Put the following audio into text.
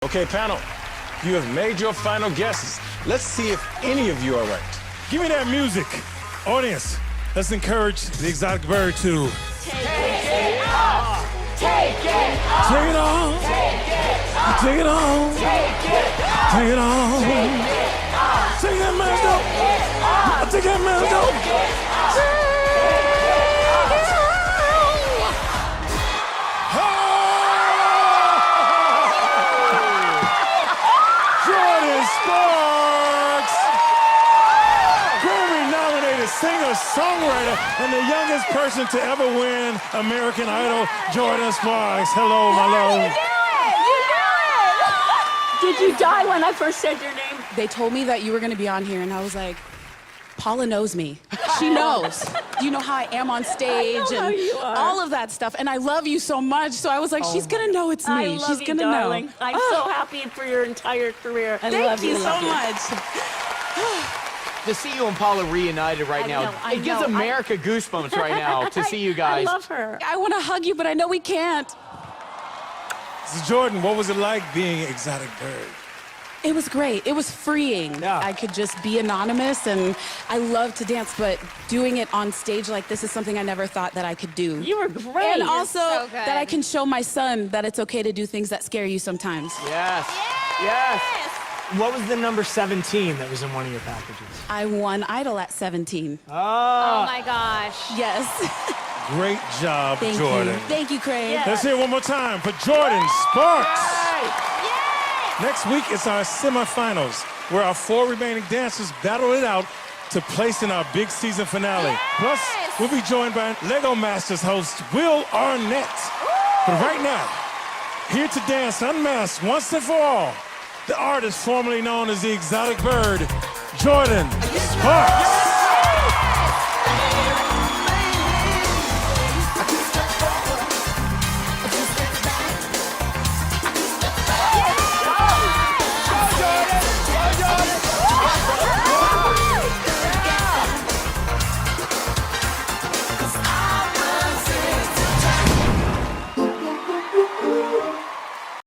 Okay, panel, you have made your final guesses. Let's see if any of you are right. Give me that music. Audience, let's encourage the exotic bird to Take it off. Take it off. take it on, Take it off. take it on, take it Take it off. on. Take it off. Take that mask off. Take it off. Take that mask off. Take it off. Jordin Sparks, Grammy-nominated singer-songwriter and the youngest person to ever win American Idol, Jordin Sparks. Hello, my love. Did you die when I first said your name? They told me that you were going to be on here, and I was like, Paula knows me. She knows. You know how I am on stage I know how and you are. all of that stuff. And I love you so much. So I was like, she's going to know it's me. I love she's you, going to darling. know. I'm so happy for your entire career. Thank you so much. To see you and Paula reunited right I now, know, I it gives know. America goosebumps right now to see you guys. I love her. I want to hug you, but I know we can't. So Jordan, what was it like being Exotic Bird? It was great. It was freeing. Yeah. I could just be anonymous, and I love to dance, but doing it on stage like this is something I never thought that I could do. You were great. And also so good. that I can show my son that it's okay to do things that scare you sometimes. Yes. Yes. What was the number 17 that was in one of your packages? I won Idol at 17. Oh my gosh. Yes. Great job, Thank Jordan. you. Thank you, Craig. Yeah. Let's hear it one more time for Jordin Sparks. Next week, it's our semifinals, where our 4 remaining dancers battle it out to place in our big season finale. Plus, we'll be joined by Lego Masters host Will Arnett. But right now, here to dance unmasked once and for all, the artist formerly known as the Exotic Bird, Jordin Sparks.